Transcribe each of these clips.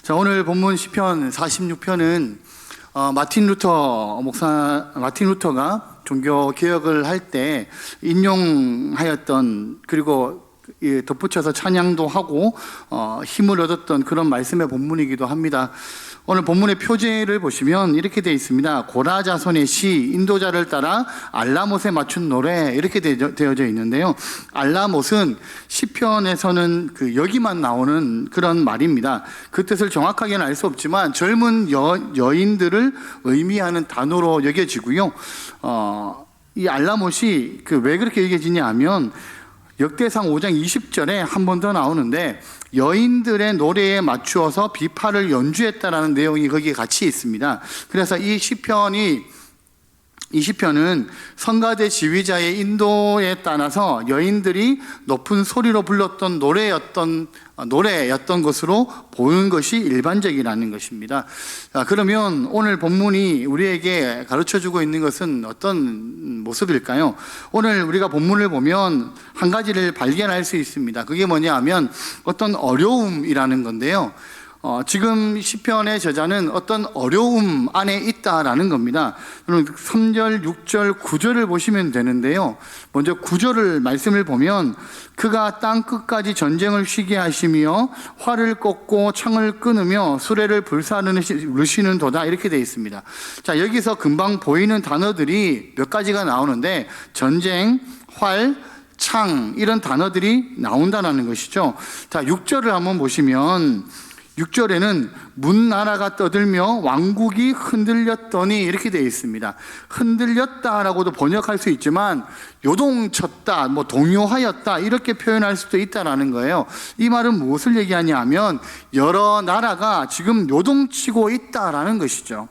자, 오늘 본문 시편 46편은 마틴 루터가 종교 개혁을 할 때 인용하였던, 그리고 덧붙여서 찬양도 하고 힘을 얻었던 그런 말씀의 본문이기도 합니다. 오늘 본문의 표제를 보시면 이렇게 되어 있습니다. 고라 자손의 시, 인도자를 따라 알라못에 맞춘 노래, 이렇게 되어져 있는데요. 알라못은 시편에서는 여기만 나오는 그런 말입니다. 그 뜻을 정확하게는 알 수 없지만 젊은 여인들을 의미하는 단어로 여겨지고요. 이 알라못이 왜 그렇게 여겨지냐 하면 역대상 5장 20절에 한 번 더 나오는데 여인들의 노래에 맞추어서 비파를 연주했다라는 내용이 거기에 같이 있습니다. 그래서 이 시편은 성가대 지휘자의 인도에 따라서 여인들이 높은 소리로 불렀던 노래였던 것으로 보는 것이 일반적이라는 것입니다. 자, 그러면 오늘 본문이 우리에게 가르쳐주고 있는 것은 어떤 모습일까요? 오늘 우리가 본문을 보면 한 가지를 발견할 수 있습니다. 그게 뭐냐 하면 어떤 어려움이라는 건데요. 지금 시편의 저자는 어떤 어려움 안에 있다라는 겁니다. 여러분 3절, 6절, 9절을 보시면 되는데요. 먼저 9절을 말씀을 보면 그가 땅 끝까지 전쟁을 쉬게 하시며 활을 꺾고 창을 끊으며 수레를 불사르시는 도다, 이렇게 되어 있습니다. 자, 여기서 금방 보이는 단어들이 몇 가지가 나오는데 전쟁, 활, 창, 이런 단어들이 나온다는 것이죠. 자, 6절을 한번 보시면 6절에는 문나라가 떠들며 왕국이 흔들렸더니, 이렇게 되어 있습니다. 흔들렸다라고도 번역할 수 있지만 요동쳤다, 동요하였다, 이렇게 표현할 수도 있다라는 거예요. 이 말은 무엇을 얘기하냐 하면 여러 나라가 지금 요동치고 있다라는 것이죠.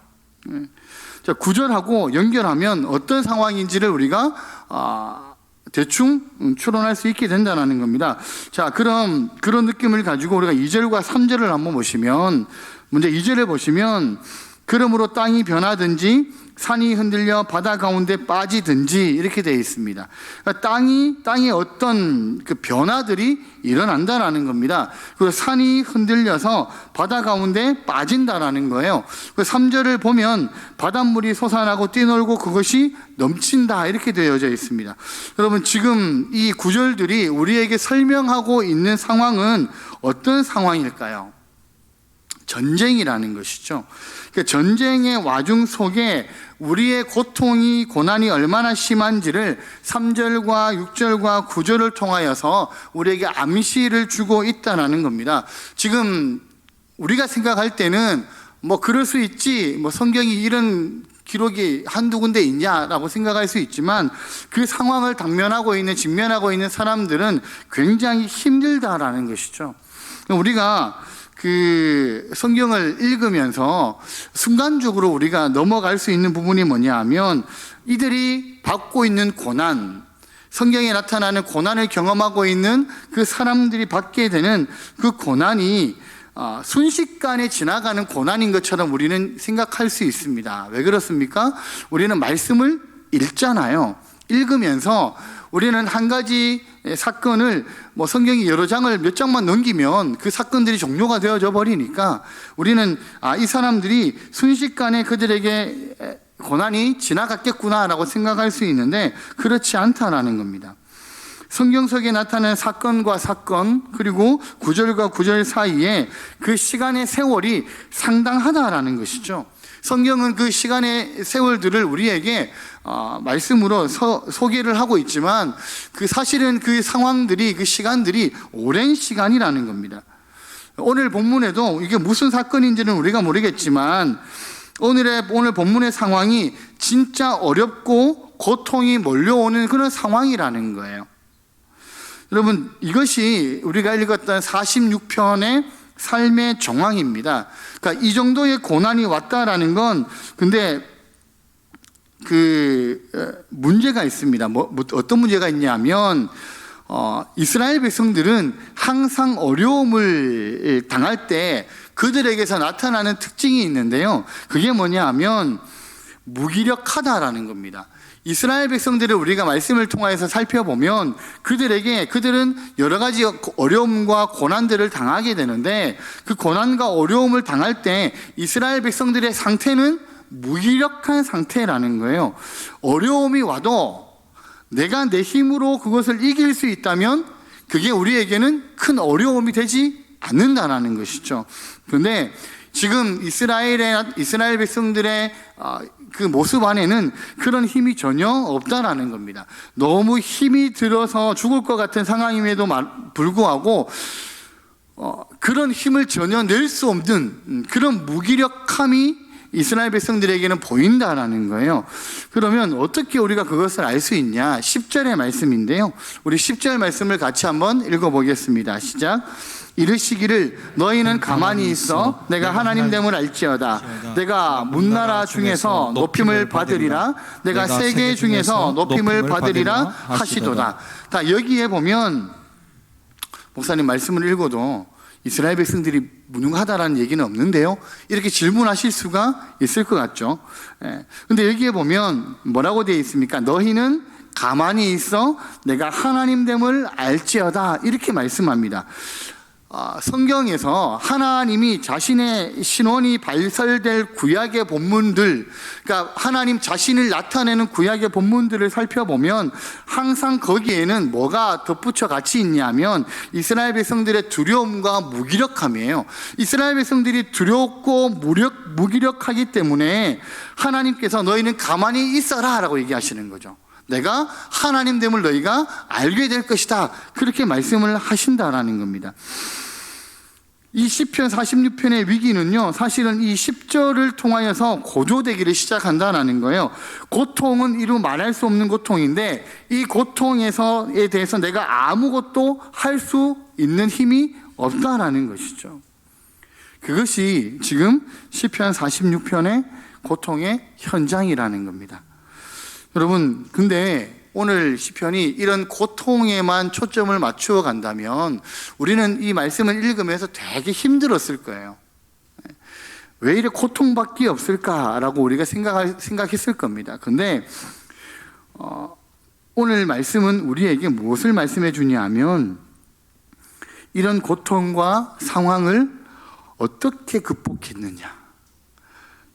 자, 9절하고 연결하면 어떤 상황인지를 우리가 대충 추론할 수 있게 된다는 겁니다. 자, 그럼 그런 느낌을 가지고 우리가 2절과 3절을 한번 보시면, 먼저 2절에 보시면 그러므로 땅이 변하든지 산이 흔들려 바다 가운데 빠지든지, 이렇게 되어 있습니다. 그러니까 땅에 어떤 변화들이 일어난다라는 겁니다. 그리고 산이 흔들려서 바다 가운데 빠진다라는 거예요. 3절을 보면 바닷물이 솟아나고 뛰놀고 그것이 넘친다, 이렇게 되어져 있습니다. 여러분, 지금 이 구절들이 우리에게 설명하고 있는 상황은 어떤 상황일까요? 전쟁이라는 것이죠. 전쟁의 와중 속에 우리의 고난이 얼마나 심한지를 3절과 6절과 9절을 통하여서 우리에게 암시를 주고 있다는 겁니다. 지금 우리가 생각할 때는 그럴 수 있지, 성경이 이런 기록이 한두 군데 있냐라고 생각할 수 있지만 그 상황을 직면하고 있는 사람들은 굉장히 힘들다라는 것이죠. 우리가 성경을 읽으면서 순간적으로 우리가 넘어갈 수 있는 부분이 뭐냐 하면 이들이 받고 있는 고난, 성경에 나타나는 고난을 경험하고 있는 그 사람들이 받게 되는 그 고난이 순식간에 지나가는 고난인 것처럼 우리는 생각할 수 있습니다. 왜 그렇습니까? 우리는 말씀을 읽잖아요. 읽으면서 우리는 한 가지 사건을 성경이 여러 장을 몇 장만 넘기면 그 사건들이 종료가 되어져 버리니까 우리는 이 사람들이 순식간에 그들에게 고난이 지나갔겠구나라고 생각할 수 있는데 그렇지 않다라는 겁니다. 성경 속에 나타나는 사건과 사건, 그리고 9절과 9절 사이에 그 시간의 세월이 상당하다라는 것이죠. 성경은 그 시간의 세월들을 우리에게 말씀으로 소개를 하고 있지만 사실은 그 상황들이, 그 시간들이 오랜 시간이라는 겁니다. 오늘 본문에도 이게 무슨 사건인지는 우리가 모르겠지만 오늘 본문의 상황이 진짜 어렵고 고통이 몰려오는 그런 상황이라는 거예요. 여러분, 이것이 우리가 읽었던 46편의 삶의 정황입니다. 그러니까 이 정도의 고난이 왔다라는 건, 근데 문제가 있습니다. 어떤 문제가 있냐면, 이스라엘 백성들은 항상 어려움을 당할 때 그들에게서 나타나는 특징이 있는데요. 그게 뭐냐 하면 무기력하다라는 겁니다. 이스라엘 백성들을 우리가 말씀을 통하여서 살펴보면 그들은 여러 가지 어려움과 고난들을 당하게 되는데, 그 고난과 어려움을 당할 때 이스라엘 백성들의 상태는 무기력한 상태라는 거예요. 어려움이 와도 내가 내 힘으로 그것을 이길 수 있다면 그게 우리에게는 큰 어려움이 되지 않는다라는 것이죠. 그런데 지금 이스라엘 백성들의 그 모습 안에는 그런 힘이 전혀 없다라는 겁니다. 너무 힘이 들어서 죽을 것 같은 상황임에도 불구하고 그런 힘을 전혀 낼 수 없는 그런 무기력함이 이스라엘 백성들에게는 보인다라는 거예요. 그러면 어떻게 우리가 그것을 알 수 있냐? 10절의 말씀인데요. 우리 10절 말씀을 같이 한번 읽어보겠습니다. 시작. 이르시기를 너희는 가만히 있어 내가 하나님됨을 알지어다. 내가 문나라 중에서 높임을 받으리라. 내가 세계 중에서 높임을 받으리라 하시도다. 자, 여기에 보면 목사님 말씀을 읽어도 이스라엘 백성들이 무능하다라는 얘기는 없는데요, 이렇게 질문하실 수가 있을 것 같죠. 근데 여기에 보면 뭐라고 되어 있습니까? 너희는 가만히 있어 내가 하나님됨을 알지어다, 이렇게 말씀합니다. 성경에서 하나님이 자신의 신원이 발설될 구약의 본문들, 그러니까 하나님 자신을 나타내는 구약의 본문들을 살펴보면 항상 거기에는 뭐가 덧붙여 같이 있냐면 이스라엘 백성들의 두려움과 무기력함이에요. 이스라엘 백성들이 두렵고 무기력하기 때문에 하나님께서 너희는 가만히 있어라 라고 얘기하시는 거죠. 내가 하나님됨을 너희가 알게 될 것이다, 그렇게 말씀을 하신다라는 겁니다. 이 시편 46편의 위기는요, 사실은 이 10절을 통하여서 고조되기를 시작한다는 거예요. 고통은 이루 말할 수 없는 고통인데 이 고통에 대해서 내가 아무것도 할 수 있는 힘이 없다라는 것이죠. 그것이 지금 시편 46편의 고통의 현장이라는 겁니다. 여러분, 근데 오늘 시편이 이런 고통에만 초점을 맞추어 간다면 우리는 이 말씀을 읽으면서 되게 힘들었을 거예요. 왜 이렇게 고통밖에 없을까라고 우리가 생각했을 겁니다. 근데 오늘 말씀은 우리에게 무엇을 말씀해 주냐 하면 이런 고통과 상황을 어떻게 극복했느냐,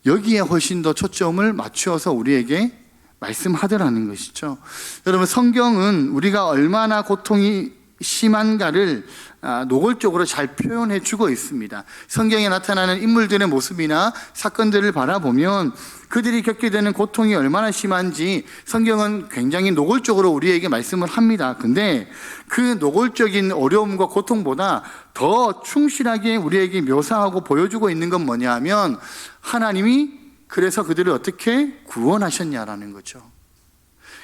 여기에 훨씬 더 초점을 맞추어서 우리에게 말씀하더라는 것이죠. 여러분, 성경은 우리가 얼마나 고통이 심한가를 노골적으로 잘 표현해 주고 있습니다. 성경에 나타나는 인물들의 모습이나 사건들을 바라보면 그들이 겪게 되는 고통이 얼마나 심한지 성경은 굉장히 노골적으로 우리에게 말씀을 합니다. 근데 그 노골적인 어려움과 고통보다 더 충실하게 우리에게 묘사하고 보여주고 있는 건 뭐냐 하면 하나님이 그래서 그들을 어떻게 구원하셨냐라는 거죠.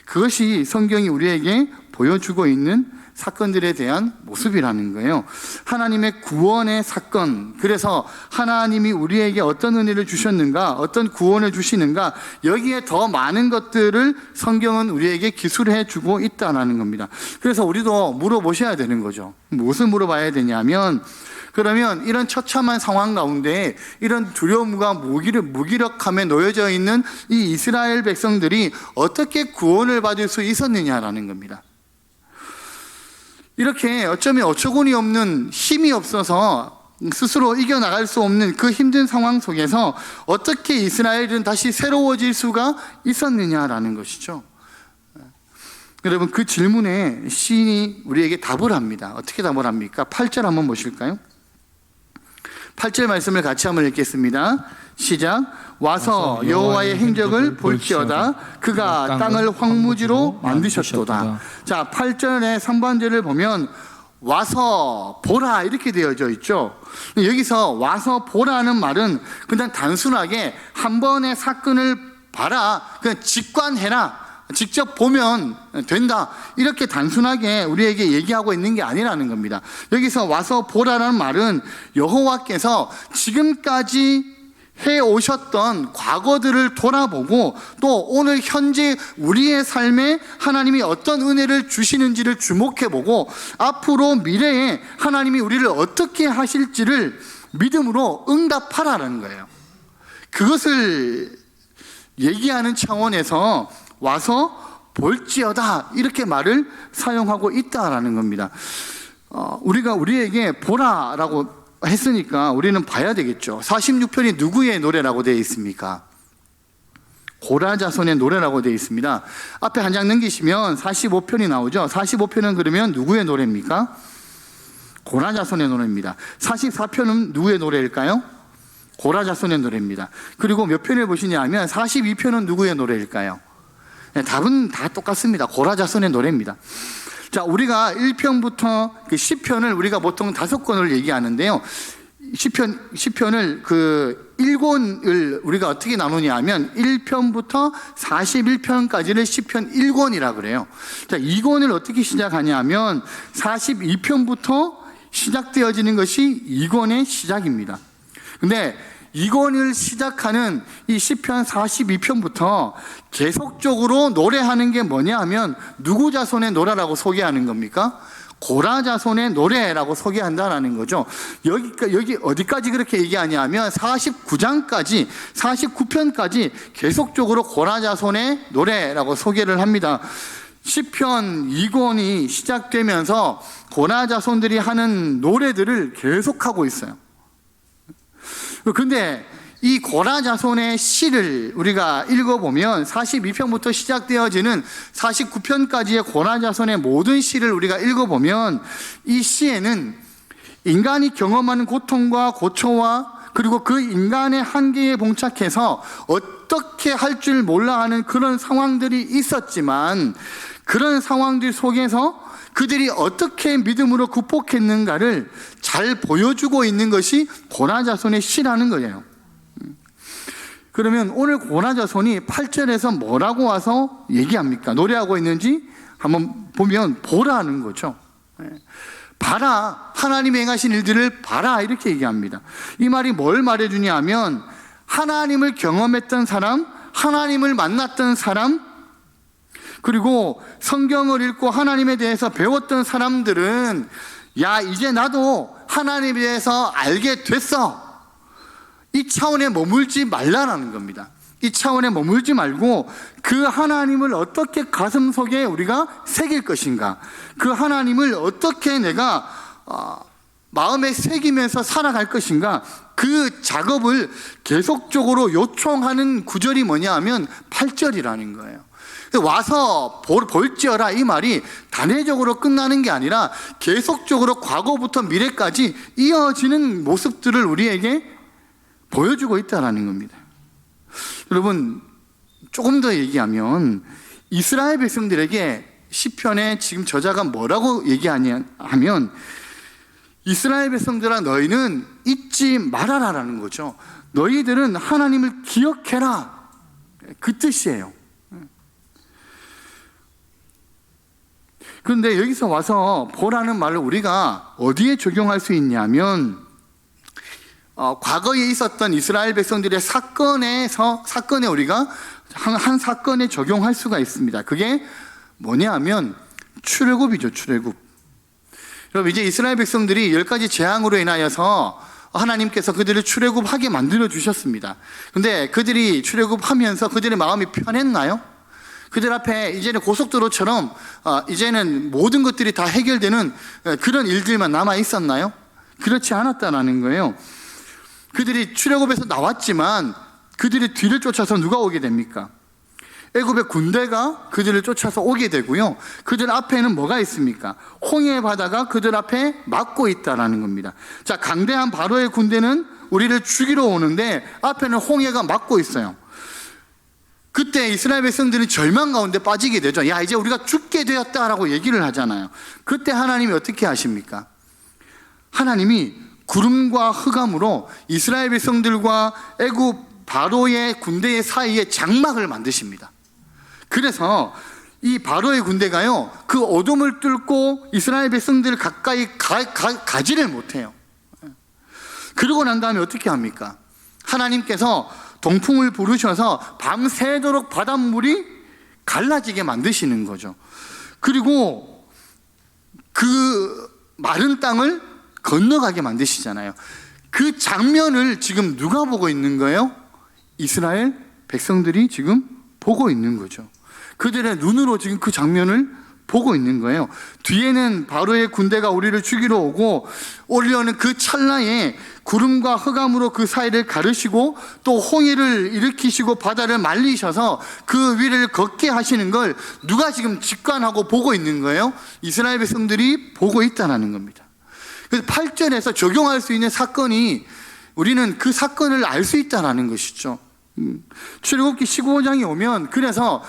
그것이 성경이 우리에게 보여주고 있는 사건들에 대한 모습이라는 거예요. 하나님의 구원의 사건, 그래서 하나님이 우리에게 어떤 은혜를 주셨는가, 어떤 구원을 주시는가, 여기에 더 많은 것들을 성경은 우리에게 기술해 주고 있다는 겁니다. 그래서 우리도 물어보셔야 되는 거죠. 무엇을 물어봐야 되냐면, 그러면 이런 처참한 상황 가운데 이런 두려움과 무기력함에 놓여져 있는 이 이스라엘 백성들이 어떻게 구원을 받을 수 있었느냐라는 겁니다. 이렇게 어쩌면 어처구니 없는 힘이 없어서 스스로 이겨나갈 수 없는 그 힘든 상황 속에서 어떻게 이스라엘은 다시 새로워질 수가 있었느냐라는 것이죠. 여러분, 그 질문에 시인이 우리에게 답을 합니다. 어떻게 답을 합니까? 8절 한번 보실까요? 8절 말씀을 같이 한번 읽겠습니다. 시작. 와서 여호와의 행적을 볼지어다. 그가 땅을 황무지로 만드셨도다. 자, 8절의 3번절을 보면 와서 보라 이렇게 되어져 있죠. 여기서 와서 보라는 말은 그냥 단순하게 한 번의 사건을 봐라, 그냥 직관해라, 직접 보면 된다, 이렇게 단순하게 우리에게 얘기하고 있는 게 아니라는 겁니다. 여기서 와서 보라는 말은 여호와께서 지금까지 해오셨던 과거들을 돌아보고 또 오늘 현재 우리의 삶에 하나님이 어떤 은혜를 주시는지를 주목해보고 앞으로 미래에 하나님이 우리를 어떻게 하실지를 믿음으로 응답하라는 거예요. 그것을 얘기하는 차원에서 와서 볼지어다 이렇게 말을 사용하고 있다라는 겁니다. 우리가 우리에게 보라라고 했으니까 우리는 봐야 되겠죠. 46편이 누구의 노래라고 되어 있습니까? 고라 자손의 노래라고 되어 있습니다. 앞에 한 장 넘기시면 45편이 나오죠. 45편은 그러면 누구의 노래입니까? 고라 자손의 노래입니다. 44편은 누구의 노래일까요? 고라 자손의 노래입니다. 그리고 몇 편을 보시냐면 42편은 누구의 노래일까요? 네, 답은 다 똑같습니다. 고라 자손의 노래입니다. 자, 우리가 1편부터 10편을 우리가 보통 5권을 얘기하는데요. 10편을 1권을 우리가 어떻게 나누냐 하면 1편부터 41편까지를 10편 1권이라 그래요. 자, 2권을 어떻게 시작하냐 하면 42편부터 시작되어지는 것이 2권의 시작입니다. 근데 2권을 시작하는 이 10편 42편부터 계속적으로 노래하는 게 뭐냐 하면 누구 자손의 노래라고 소개하는 겁니까? 고라 자손의 노래라고 소개한다라는 거죠. 여기 어디까지 그렇게 얘기하냐 하면 49장까지, 49편까지 계속적으로 고라 자손의 노래라고 소개를 합니다. 10편 2권이 시작되면서 고라 자손들이 하는 노래들을 계속하고 있어요. 근데 이 고라 자손의 시를 우리가 읽어보면 42편부터 시작되어지는 49편까지의 고라 자손의 모든 시를 우리가 읽어보면 이 시에는 인간이 경험하는 고통과 고초와 그리고 그 인간의 한계에 봉착해서 어떻게 할 줄 몰라 하는 그런 상황들이 있었지만 그런 상황들 속에서 그들이 어떻게 믿음으로 극복했는가를 잘 보여주고 있는 것이 고라 자손의 시라는 거예요. 그러면 오늘 고라 자손이 8절에서 뭐라고 와서 얘기합니까? 노래하고 있는지 한번 보면 보라는 거죠. 봐라, 하나님이 행하신 일들을 봐라 이렇게 얘기합니다. 이 말이 뭘 말해주냐 하면 하나님을 경험했던 사람, 하나님을 만났던 사람, 그리고 성경을 읽고 하나님에 대해서 배웠던 사람들은 야, 이제 나도 하나님에 대해서 알게 됐어, 이 차원에 머물지 말라라는 겁니다. 이 차원에 머물지 말고 그 하나님을 어떻게 가슴속에 우리가 새길 것인가, 그 하나님을 어떻게 내가 마음에 새기면서 살아갈 것인가, 그 작업을 계속적으로 요청하는 구절이 뭐냐 하면 8절이라는 거예요. 와서 볼지어라, 이 말이 단회적으로 끝나는 게 아니라 계속적으로 과거부터 미래까지 이어지는 모습들을 우리에게 보여주고 있다는 겁니다. 여러분, 조금 더 얘기하면 이스라엘 백성들에게 시편에 지금 저자가 뭐라고 얘기하냐 하면 이스라엘 백성들아, 너희는 잊지 말아라라는 거죠. 너희들은 하나님을 기억해라, 그 뜻이에요. 그런데 여기서 와서 보라는 말을 우리가 어디에 적용할 수 있냐면 과거에 있었던 이스라엘 백성들의 사건에 우리가 한 사건에 적용할 수가 있습니다. 그게 뭐냐 하면 출애굽이죠. 출애굽. 여러분, 이제 이스라엘 백성들이 10가지 재앙으로 인하여서 하나님께서 그들을 출애굽하게 만들어 주셨습니다. 근데 그들이 출애굽하면서 그들의 마음이 편했나요? 그들 앞에 이제는 고속도로처럼 이제는 모든 것들이 다 해결되는 그런 일들만 남아 있었나요? 그렇지 않았다는 거예요. 그들이 출애굽에서 나왔지만 그들의 뒤를 쫓아서 누가 오게 됩니까? 애굽의 군대가 그들을 쫓아서 오게 되고요. 그들 앞에는 뭐가 있습니까? 홍해 바다가 그들 앞에 막고 있다는 겁니다. 자, 강대한 바로의 군대는 우리를 죽이러 오는데 앞에는 홍해가 막고 있어요. 그때 이스라엘 백성들은 절망 가운데 빠지게 되죠. 야, 이제 우리가 죽게 되었다라고 얘기를 하잖아요. 그때 하나님이 어떻게 하십니까? 하나님이 구름과 흑암으로 이스라엘 백성들과 애굽 바로의 군대의 사이에 장막을 만드십니다. 그래서 이 바로의 군대가요, 그 어둠을 뚫고 이스라엘 백성들을 가까이 가지를 못해요. 그러고 난 다음에 어떻게 합니까? 하나님께서 동풍을 부르셔서 밤새도록 바닷물이 갈라지게 만드시는 거죠. 그리고 그 마른 땅을 건너가게 만드시잖아요. 그 장면을 지금 누가 보고 있는 거예요? 이스라엘 백성들이 지금 보고 있는 거죠. 그들의 눈으로 지금 그 장면을 보고 있는 거예요. 뒤에는 바로의 군대가 우리를 죽이러 오고 오려는 그 찰나에 구름과 흑암으로 그 사이를 가르시고 또 홍해를 일으키시고 바다를 말리셔서 그 위를 걷게 하시는 걸 누가 지금 직관하고 보고 있는 거예요? 이스라엘 백성들이 보고 있다는 겁니다. 그래서 8절에서 적용할 수 있는 사건이 우리는 그 사건을 알 수 있다는 것이죠. 출애굽기 15장에 오면 그래서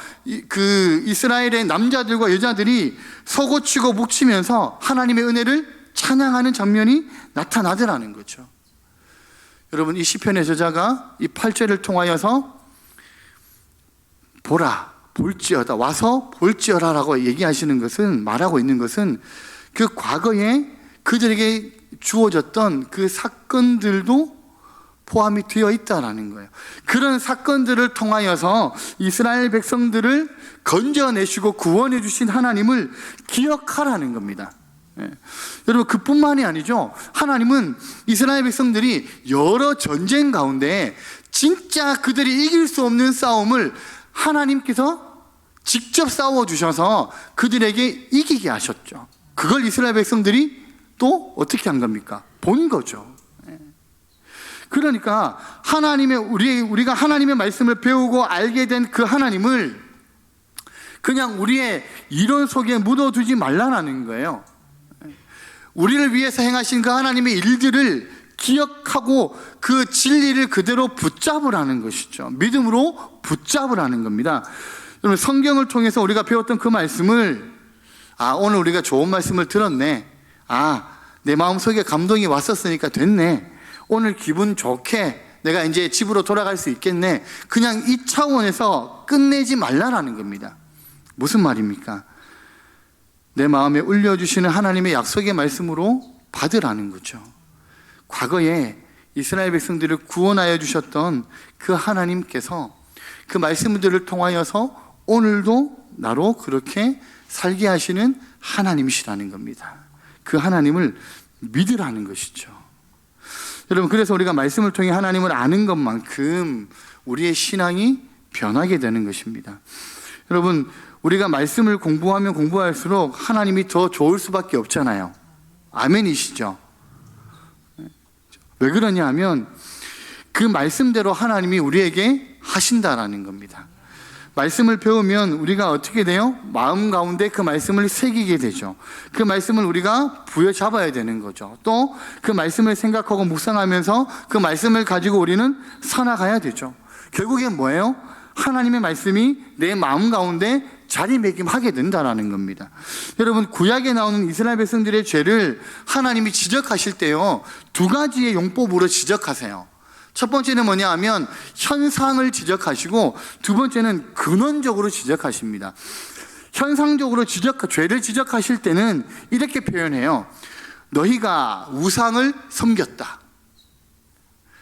그 이스라엘의 남자들과 여자들이 서고치고 묵치면서 하나님의 은혜를 찬양하는 장면이 나타나더라는 거죠. 여러분, 이 시편의 저자가 이 8절을 통하여서 보라, 볼지어다, 와서 볼지어라라고 얘기하시는 것은, 말하고 있는 것은 그 과거에 그들에게 주어졌던 그 사건들도 포함이 되어 있다라는 거예요. 그런 사건들을 통하여서 이스라엘 백성들을 건져내시고 구원해 주신 하나님을 기억하라는 겁니다. 예. 여러분, 그뿐만이 아니죠. 하나님은 이스라엘 백성들이 여러 전쟁 가운데 진짜 그들이 이길 수 없는 싸움을 하나님께서 직접 싸워주셔서 그들에게 이기게 하셨죠. 그걸 이스라엘 백성들이 또 어떻게 한 겁니까? 본 거죠. 그러니까 우리가 하나님의 말씀을 배우고 알게 된 그 하나님을 그냥 우리의 이론 속에 묻어두지 말라는 거예요. 우리를 위해서 행하신 그 하나님의 일들을 기억하고 그 진리를 그대로 붙잡으라는 것이죠. 믿음으로 붙잡으라는 겁니다. 여러분, 성경을 통해서 우리가 배웠던 그 말씀을 오늘 우리가 좋은 말씀을 들었네. 내 마음속에 감동이 왔었으니까 됐네. 오늘 기분 좋게 내가 이제 집으로 돌아갈 수 있겠네. 그냥 이 차원에서 끝내지 말라라는 겁니다. 무슨 말입니까? 내 마음에 울려주시는 하나님의 약속의 말씀으로 받으라는 거죠. 과거에 이스라엘 백성들을 구원하여 주셨던 그 하나님께서 그 말씀들을 통하여서 오늘도 나로 그렇게 살게 하시는 하나님이시라는 겁니다. 그 하나님을 믿으라는 것이죠. 여러분, 그래서 우리가 말씀을 통해 하나님을 아는 것만큼 우리의 신앙이 변하게 되는 것입니다. 여러분, 우리가 말씀을 공부하면 공부할수록 하나님이 더 좋을 수밖에 없잖아요. 아멘이시죠? 왜 그러냐 하면 그 말씀대로 하나님이 우리에게 하신다라는 겁니다. 말씀을 배우면 우리가 어떻게 돼요? 마음 가운데 그 말씀을 새기게 되죠. 그 말씀을 우리가 부여잡아야 되는 거죠. 또 그 말씀을 생각하고 묵상하면서 그 말씀을 가지고 우리는 살아가야 되죠. 결국엔 뭐예요? 하나님의 말씀이 내 마음 가운데 자리매김하게 된다는 겁니다. 여러분, 구약에 나오는 이스라엘 백성들의 죄를 하나님이 지적하실 때요, 두 가지의 용법으로 지적하세요. 첫 번째는 뭐냐 하면 현상을 지적하시고, 두 번째는 근원적으로 지적하십니다. 현상적으로 죄를 지적하실 때는 이렇게 표현해요. 너희가 우상을 섬겼다.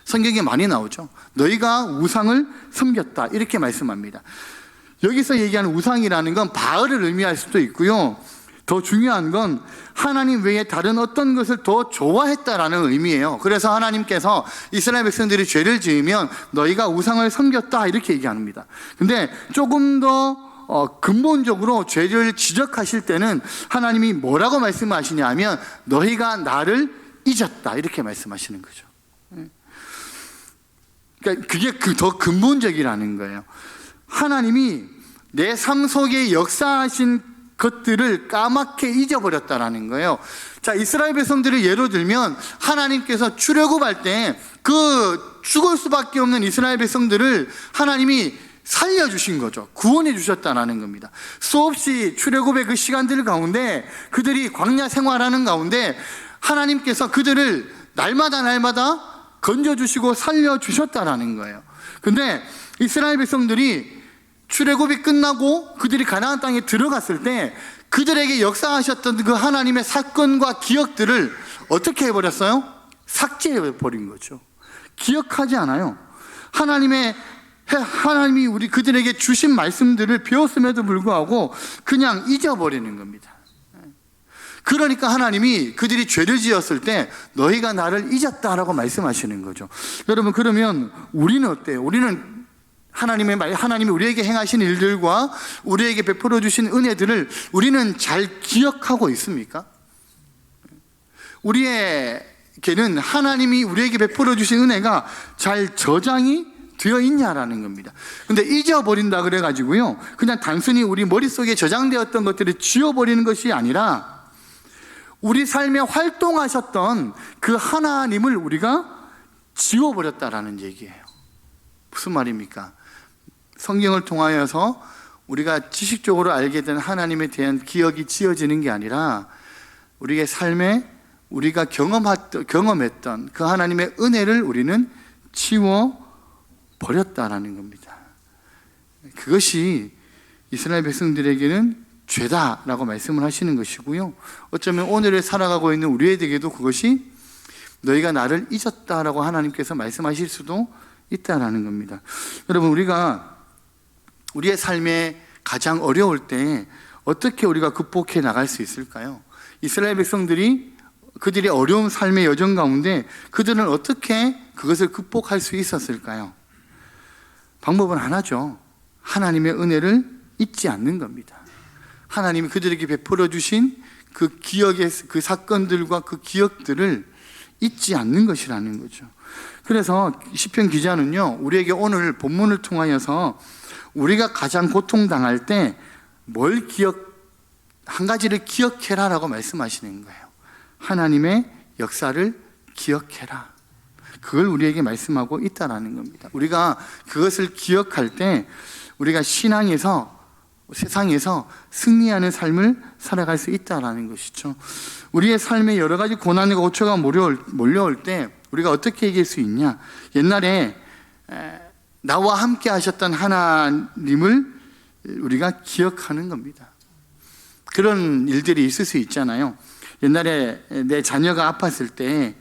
성경에 많이 나오죠. 너희가 우상을 섬겼다, 이렇게 말씀합니다. 여기서 얘기하는 우상이라는 건 바알을 의미할 수도 있고요, 더 중요한 건 하나님 외에 다른 어떤 것을 더 좋아했다라는 의미예요. 그래서 하나님께서 이스라엘 백성들이 죄를 지으면 너희가 우상을 섬겼다, 이렇게 얘기합니다. 근데 조금 더 근본적으로 죄를 지적하실 때는 하나님이 뭐라고 말씀하시냐 하면 너희가 나를 잊었다, 이렇게 말씀하시는 거죠. 그러니까 그게 더 근본적이라는 거예요. 하나님이 내 삶 속에 역사하신 것들을 까맣게 잊어버렸다라는 거예요. 자, 이스라엘 백성들을 예로 들면 하나님께서 출애굽할 때 그 죽을 수밖에 없는 이스라엘 백성들을 하나님이 살려주신 거죠. 구원해 주셨다는 겁니다. 수없이 출애굽의 그 시간들 가운데 그들이 광야 생활하는 가운데 하나님께서 그들을 날마다 건져주시고 살려주셨다는 거예요. 근데 이스라엘 백성들이 출애굽이 끝나고 그들이 가나안 땅에 들어갔을 때 그들에게 역사하셨던 그 하나님의 사건과 기억들을 어떻게 해버렸어요? 삭제해버린 거죠. 기억하지 않아요. 하나님이 그들에게 주신 말씀들을 배웠음에도 불구하고 그냥 잊어버리는 겁니다. 그러니까 하나님이 그들이 죄를 지었을 때 너희가 나를 잊었다라고 말씀하시는 거죠. 여러분, 그러면 우리는 어때요? 우리는 하나님이 우리에게 행하신 일들과 우리에게 베풀어 주신 은혜들을 우리는 잘 기억하고 있습니까? 우리에게는 하나님이 우리에게 베풀어 주신 은혜가 잘 저장이 되어 있냐라는 겁니다. 근데 잊어버린다 그래가지고요, 그냥 단순히 우리 머릿속에 저장되었던 것들을 지워버리는 것이 아니라 우리 삶에 활동하셨던 그 하나님을 우리가 지워버렸다라는 얘기예요. 무슨 말입니까? 성경을 통하여서 우리가 지식적으로 알게 된 하나님에 대한 기억이 지어지는 게 아니라 우리의 삶에 우리가 경험했던 그 하나님의 은혜를 우리는 지워버렸다라는 겁니다. 그것이 이스라엘 백성들에게는 죄다라고 말씀을 하시는 것이고요, 어쩌면 오늘을 살아가고 있는 우리에게도 그것이 너희가 나를 잊었다라고 하나님께서 말씀하실 수도 있다라는 겁니다. 여러분, 우리가 우리의 삶에 가장 어려울 때 어떻게 우리가 극복해 나갈 수 있을까요? 이스라엘 백성들이 그들의 어려운 삶의 여정 가운데 그들은 어떻게 그것을 극복할 수 있었을까요? 방법은 하나죠. 하나님의 은혜를 잊지 않는 겁니다. 하나님이 그들에게 베풀어 주신 그 기억의 그 사건들과 그 기억들을 잊지 않는 것이라는 거죠. 그래서 시편 기자는요, 우리에게 오늘 본문을 통하여서 우리가 가장 고통당할 때 한 가지를 기억해라라고 말씀하시는 거예요. 하나님의 역사를 기억해라. 그걸 우리에게 말씀하고 있다라는 겁니다. 우리가 그것을 기억할 때 우리가 세상에서 승리하는 삶을 살아갈 수 있다라는 것이죠. 우리의 삶에 여러 가지 고난과 고초가 몰려올 때 우리가 어떻게 이길 수 있냐? 옛날에 나와 함께 하셨던 하나님을 우리가 기억하는 겁니다. 그런 일들이 있을 수 있잖아요. 옛날에 내 자녀가 아팠을 때,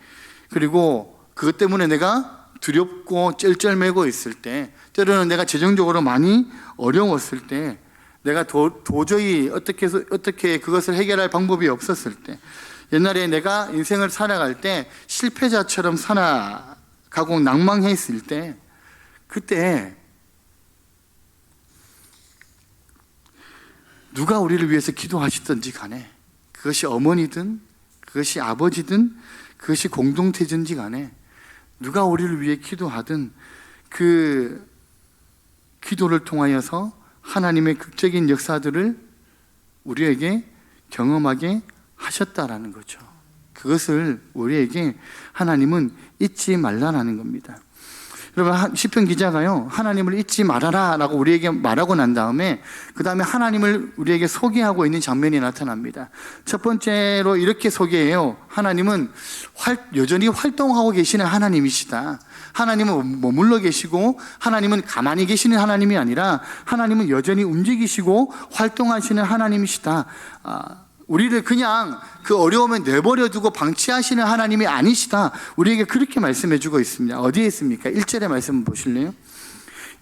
그리고 그것 때문에 내가 두렵고 쩔쩔매고 있을 때, 때로는 내가 재정적으로 많이 어려웠을 때, 내가 도저히 어떻게 그것을 해결할 방법이 없었을 때, 옛날에 내가 인생을 살아갈 때 실패자처럼 살아가고 낭망했을 때, 그때 누가 우리를 위해서 기도하시든지 간에, 그것이 어머니든 그것이 아버지든 그것이 공동체든지 간에 누가 우리를 위해 기도하든 그 기도를 통하여서 하나님의 극적인 역사들을 우리에게 경험하게 하셨다라는 거죠. 그것을 우리에게 하나님은 잊지 말라라는 겁니다. 여러분, 시편 기자가요, 하나님을 잊지 말아라 라고 우리에게 말하고 난 다음에 그 다음에 하나님을 우리에게 소개하고 있는 장면이 나타납니다. 첫 번째로 이렇게 소개해요. 하나님은 여전히 활동하고 계시는 하나님이시다. 하나님은 머물러 계시고 하나님은 가만히 계시는 하나님이 아니라 하나님은 여전히 움직이시고 활동하시는 하나님이시다. 우리를 그냥 그 어려움에 내버려 두고 방치하시는 하나님이 아니시다. 우리에게 그렇게 말씀해 주고 있습니다. 어디에 있습니까? 1절의 말씀 보실래요?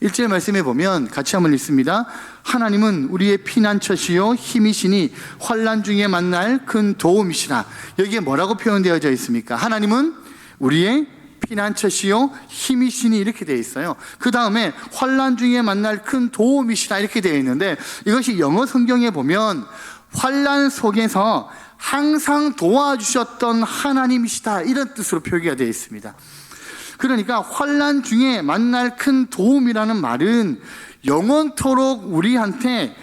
1절 말씀에 보면 같이 한번 읽습니다. 하나님은 우리의 피난처시요 힘이시니 환난 중에 만날 큰 도움이시라. 여기에 뭐라고 표현되어져 있습니까? 하나님은 우리의 피난처시요 힘이시니 이렇게 되어 있어요. 그 다음에 환난 중에 만날 큰 도움이시라 이렇게 되어 있는데, 이것이 영어 성경에 보면 환난 속에서 항상 도와주셨던 하나님이시다 이런 뜻으로 표기가 되어 있습니다. 그러니까 환난 중에 만날 큰 도움이라는 말은 영원토록 우리한테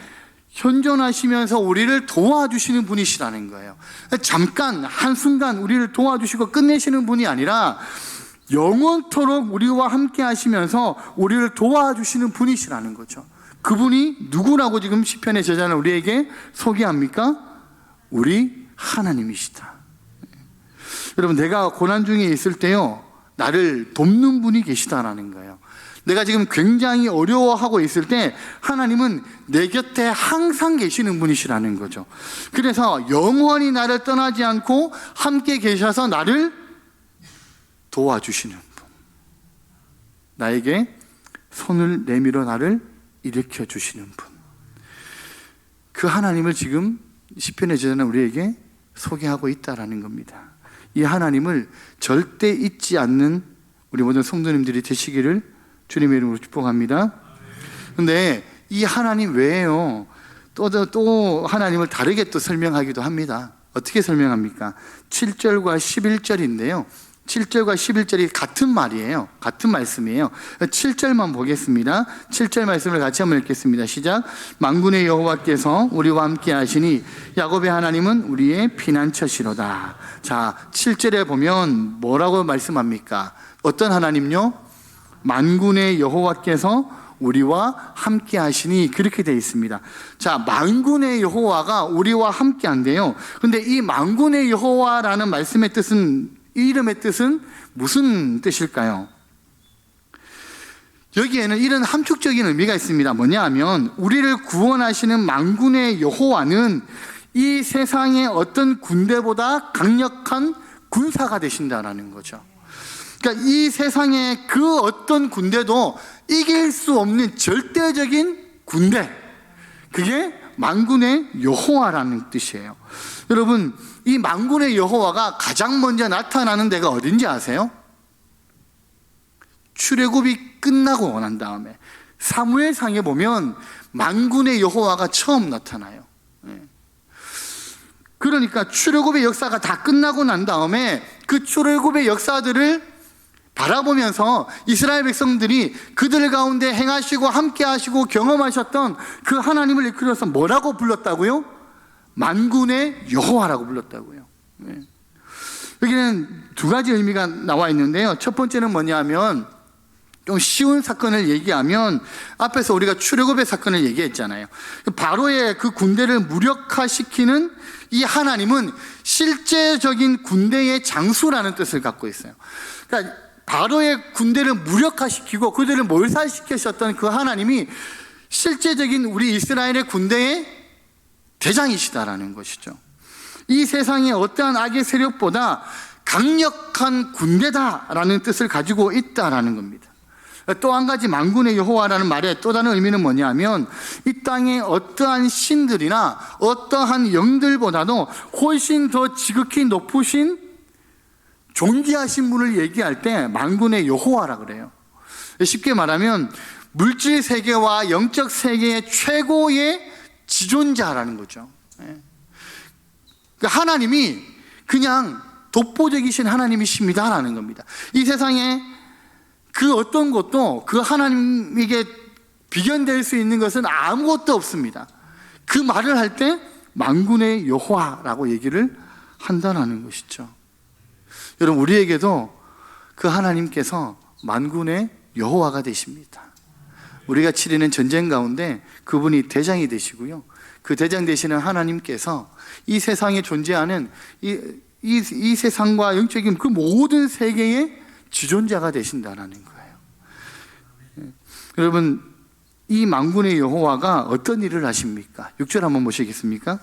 현존하시면서 우리를 도와주시는 분이시라는 거예요. 잠깐 한순간 우리를 도와주시고 끝내시는 분이 아니라 영원토록 우리와 함께 하시면서 우리를 도와주시는 분이시라는 거죠. 그분이 누구라고 지금 시편의 저자는 우리에게 소개합니까? 우리 하나님이시다. 여러분, 내가 고난 중에 있을 때요, 나를 돕는 분이 계시다라는 거예요. 내가 지금 굉장히 어려워하고 있을 때 하나님은 내 곁에 항상 계시는 분이시라는 거죠. 그래서 영원히 나를 떠나지 않고 함께 계셔서 나를 도와주시는 분, 나에게 손을 내밀어 나를 일으켜 주시는 분, 그 하나님을 지금 시편의 저자는 우리에게 소개하고 있다라는 겁니다. 이 하나님을 절대 잊지 않는 우리 모든 성도님들이 되시기를 주님의 이름으로 축복합니다. 근데 이 하나님 외에요. 또 하나님을 다르게 또 설명하기도 합니다. 어떻게 설명합니까? 7절과 11절인데요. 7절과 11절이 같은 말이에요. 같은 말씀이에요. 7절만 보겠습니다. 7절 말씀을 같이 한번 읽겠습니다. 시작. 만군의 여호와께서 우리와 함께 하시니 야곱의 하나님은 우리의 피난처시로다. 자, 7절에 보면 뭐라고 말씀합니까? 어떤 하나님요? 만군의 여호와께서 우리와 함께 하시니, 그렇게 되어 있습니다. 자, 만군의 여호와가 우리와 함께 한대요. 근데 이 만군의 여호와라는 말씀의 뜻은, 이 이름의 뜻은 무슨 뜻일까요? 여기에는 이런 함축적인 의미가 있습니다. 뭐냐 하면, 우리를 구원하시는 만군의 여호와는 이 세상의 어떤 군대보다 강력한 군사가 되신다라는 거죠. 그러니까 이 세상의 그 어떤 군대도 이길 수 없는 절대적인 군대, 그게 만군의 여호와라는 뜻이에요. 여러분, 이 만군의 여호와가 가장 먼저 나타나는 데가 어딘지 아세요? 출애굽이 끝나고 난 다음에 사무엘상에 보면 만군의 여호와가 처음 나타나요. 그러니까 출애굽의 역사가 다 끝나고 난 다음에 그 출애굽의 역사들을 바라보면서 이스라엘 백성들이 그들 가운데 행하시고 함께 하시고 경험하셨던 그 하나님을 이끌어서 뭐라고 불렀다고요? 만군의 여호와라고 불렀다고요. 여기는 두 가지 의미가 나와 있는데요. 첫 번째는 뭐냐 하면, 좀 쉬운 사건을 얘기하면, 앞에서 우리가 출애굽의 사건을 얘기했잖아요. 바로의 그 군대를 무력화시키는 이 하나님은 실제적인 군대의 장수라는 뜻을 갖고 있어요. 그러니까 바로의 군대를 무력화시키고 그들을 몰살시키셨던 그 하나님이 실제적인 우리 이스라엘의 군대의 대장이시다라는 것이죠. 이 세상의 어떠한 악의 세력보다 강력한 군대다라는 뜻을 가지고 있다라는 겁니다. 또 한 가지 만군의 여호와라는 말의 또 다른 의미는 뭐냐면, 이 땅의 어떠한 신들이나 어떠한 영들보다도 훨씬 더 지극히 높으신 존귀하신 분을 얘기할 때 만군의 여호와라 그래요. 쉽게 말하면 물질 세계와 영적 세계의 최고의 지존자라는 거죠. 하나님이 그냥 독보적이신 하나님이십니다라는 겁니다. 이 세상에 그 어떤 것도 그 하나님에게 비견될 수 있는 것은 아무것도 없습니다. 그 말을 할 때 만군의 여호와라고 얘기를 한다는 것이죠. 여러분, 우리에게도 그 하나님께서 만군의 여호와가 되십니다. 우리가 치르는 전쟁 가운데 그분이 대장이 되시고요, 그 대장 되시는 하나님께서 이 세상에 존재하는 이 세상과 영적인 그 모든 세계의 지존자가 되신다는 거예요. 여러분, 이 만군의 여호와가 어떤 일을 하십니까? 6절 한번 보시겠습니까?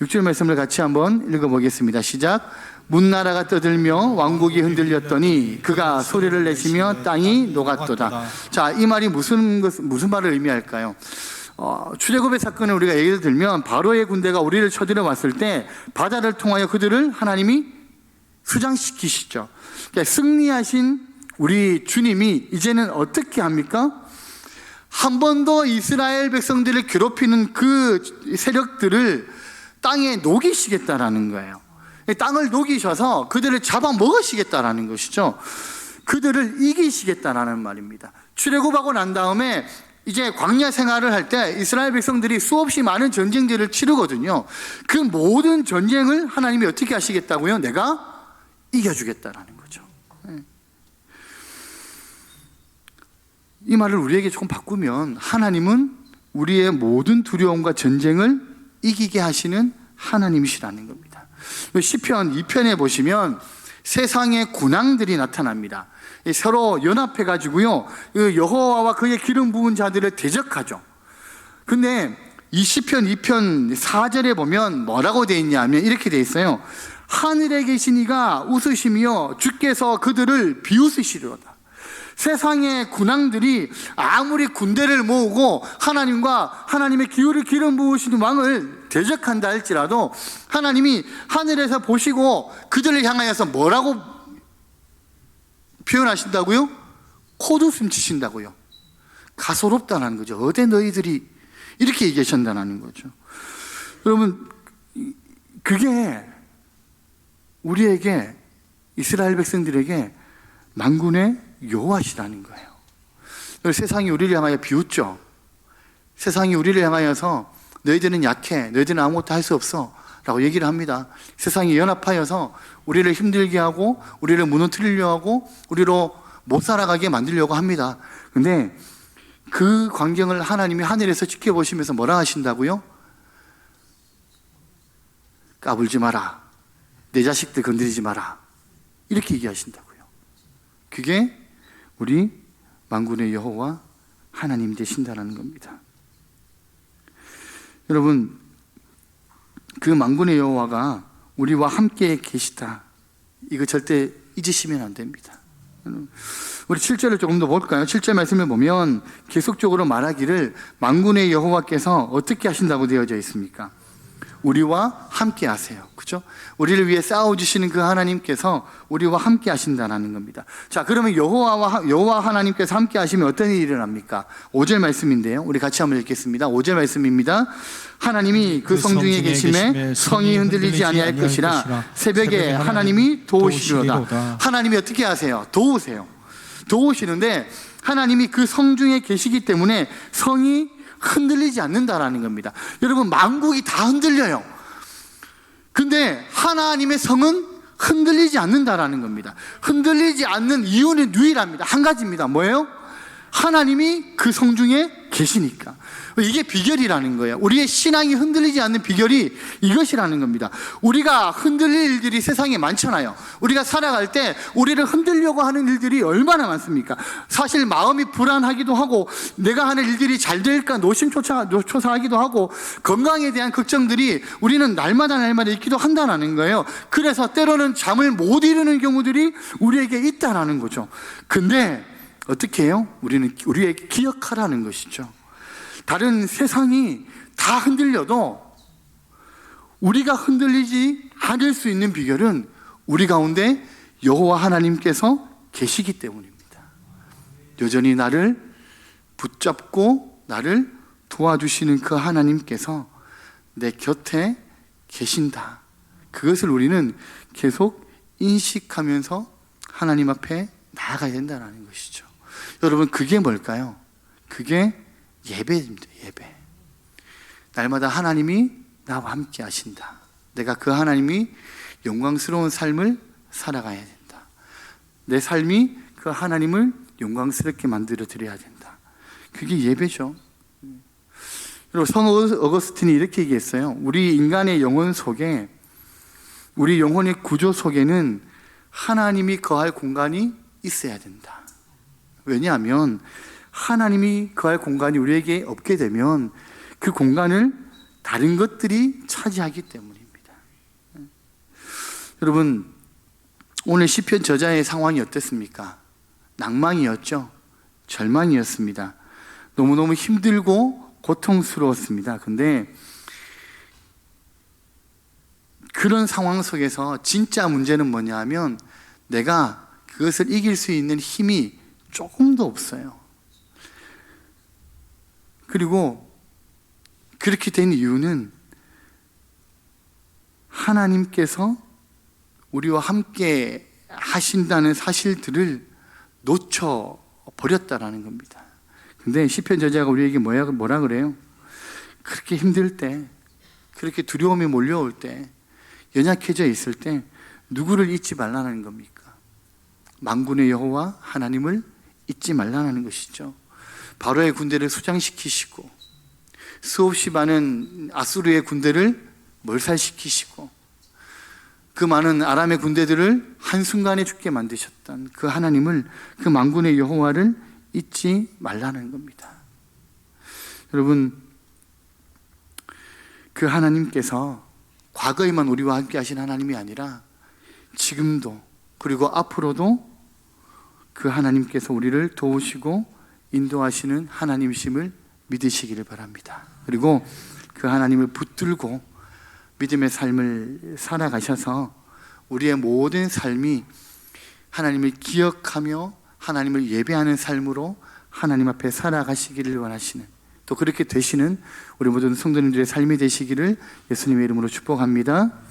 6절 말씀을 같이 한번 읽어보겠습니다. 시작. 문나라가 떠들며 왕국이 흔들렸더니 그가 소리를 내시며 땅이 녹았도다. 자, 이 말이 무슨 말을 의미할까요? 출애굽의 사건을 우리가 예를 들면, 바로의 군대가 우리를 쳐들어 왔을 때 바다를 통하여 그들을 하나님이 수장시키시죠. 그러니까 승리하신 우리 주님이 이제는 어떻게 합니까? 한 번 더 이스라엘 백성들을 괴롭히는 그 세력들을 땅에 녹이시겠다라는 거예요. 땅을 녹이셔서 그들을 잡아먹으시겠다라는 것이죠. 그들을 이기시겠다라는 말입니다. 출애굽하고 난 다음에 이제 광야 생활을 할 때 이스라엘 백성들이 수없이 많은 전쟁들을 치르거든요. 그 모든 전쟁을 하나님이 어떻게 하시겠다고요? 내가 이겨주겠다라는 거죠. 이 말을 우리에게 조금 바꾸면, 하나님은 우리의 모든 두려움과 전쟁을 이기게 하시는 하나님이시라는 겁니다. 시편 2편에 보시면 세상의 군왕들이 나타납니다. 서로 연합해가지고요, 여호와와 그의 기름 부은 자들을 대적하죠. 근데 이 시편 2편 4절에 보면 뭐라고 되어 있냐면 이렇게 되어 있어요. 하늘에 계신 이가 웃으시며 주께서 그들을 비웃으시리로다. 세상의 군왕들이 아무리 군대를 모으고 하나님과 하나님의 기름 부으신 왕을 대적한다 할지라도 하나님이 하늘에서 보시고 그들을 향하여서 뭐라고 표현하신다고요? 콧웃음 치신다고요. 가소롭다는 거죠. 어디 너희들이 이렇게 얘기하신다는 거죠. 여러분, 그게 우리에게, 이스라엘 백성들에게 만군의 여호와시라는 거예요. 세상이 우리를 향하여 비웃죠. 세상이 우리를 향하여서 너희들은 약해, 너희들은 아무것도 할 수 없어 라고 얘기를 합니다. 세상이 연합하여서 우리를 힘들게 하고 우리를 무너뜨리려고 하고 우리로 못 살아가게 만들려고 합니다. 근데 그 광경을 하나님이 하늘에서 지켜보시면서 뭐라 하신다고요? 까불지 마라, 내 자식들 건드리지 마라, 이렇게 얘기하신다고요. 그게 우리 만군의 여호와 하나님 되신다는 겁니다. 여러분, 그 만군의 여호와가 우리와 함께 계시다, 이거 절대 잊으시면 안 됩니다. 우리 7절을 조금 더 볼까요? 7절 말씀을 보면 계속적으로 말하기를 만군의 여호와께서 어떻게 하신다고 되어져 있습니까? 우리와 함께 하세요. 그죠? 우리를 위해 싸워주시는 그 하나님께서 우리와 함께 하신다는 겁니다. 자, 그러면 여호와 하나님께서 함께 하시면 어떤 일이 일어납니까? 5절 말씀인데요. 우리 같이 한번 읽겠습니다. 5절 말씀입니다. 하나님이 그 성중에 계심에 성이 흔들리지 아니할 것이라 새벽에 하나님이 도우시리로다. 하나님이 어떻게 하세요? 도우세요. 도우시는데 하나님이 그 성중에 계시기 때문에 성이 흔들리지 않는다라는 겁니다. 여러분, 만국이 다 흔들려요. 근데 하나님의 성은 흔들리지 않는다라는 겁니다. 흔들리지 않는 이유는 유일합니다. 한 가지입니다. 뭐예요? 하나님이 그 성중에 계시니까. 이게 비결이라는 거예요. 우리의 신앙이 흔들리지 않는 비결이 이것이라는 겁니다. 우리가 흔들릴 일들이 세상에 많잖아요. 우리가 살아갈 때 우리를 흔들려고 하는 일들이 얼마나 많습니까? 사실 마음이 불안하기도 하고 내가 하는 일들이 잘 될까 노심초사하기도 하고 건강에 대한 걱정들이 우리는 날마다 있기도 한다는 거예요. 그래서 때로는 잠을 못 이루는 경우들이 우리에게 있다는 거죠. 근데 어떻게 해요? 우리에게 기억하라는 것이죠. 다른 세상이 다 흔들려도 우리가 흔들리지 않을 수 있는 비결은 우리 가운데 여호와 하나님께서 계시기 때문입니다. 여전히 나를 붙잡고 나를 도와주시는 그 하나님께서 내 곁에 계신다. 그것을 우리는 계속 인식하면서 하나님 앞에 나아가야 된다는 것이죠. 여러분, 그게 뭘까요? 그게 예배입니다. 예배. 날마다 하나님이 나와 함께 하신다. 내가 그 하나님이 영광스러운 삶을 살아가야 된다. 내 삶이 그 하나님을 영광스럽게 만들어 드려야 된다. 그게 예배죠. 그리고 성 어거스틴이 이렇게 얘기했어요. 우리 인간의 영혼 속에, 우리 영혼의 구조 속에는 하나님이 거할 공간이 있어야 된다. 왜냐하면 하나님이 거할 공간이 우리에게 없게 되면 그 공간을 다른 것들이 차지하기 때문입니다. 여러분, 오늘 시편 저자의 상황이 어땠습니까? 낭망이었죠. 절망이었습니다. 너무너무 힘들고 고통스러웠습니다. 근데 그런 상황 속에서 진짜 문제는 뭐냐 하면 내가 그것을 이길 수 있는 힘이 조금도 없어요. 그리고 그렇게 된 이유는 하나님께서 우리와 함께 하신다는 사실들을 놓쳐버렸다라는 겁니다. 근데 시편 저자가 우리에게 뭐라 그래요? 그렇게 힘들 때, 그렇게 두려움이 몰려올 때, 연약해져 있을 때 누구를 잊지 말라는 겁니까? 만군의 여호와 하나님을 잊지 말라는 것이죠. 바로의 군대를 수장시키시고 수없이 많은 아수르의 군대를 몰살시키시고 그 많은 아람의 군대들을 한순간에 죽게 만드셨던 그 하나님을, 그 만군의 여호와를 잊지 말라는 겁니다. 여러분, 그 하나님께서 과거에만 우리와 함께 하신 하나님이 아니라 지금도 그리고 앞으로도 그 하나님께서 우리를 도우시고 인도하시는 하나님이심을 믿으시기를 바랍니다. 그리고 그 하나님을 붙들고 믿음의 삶을 살아가셔서 우리의 모든 삶이 하나님을 기억하며 하나님을 예배하는 삶으로 하나님 앞에 살아가시기를 원하시는, 또 그렇게 되시는 우리 모든 성도님들의 삶이 되시기를 예수님의 이름으로 축복합니다.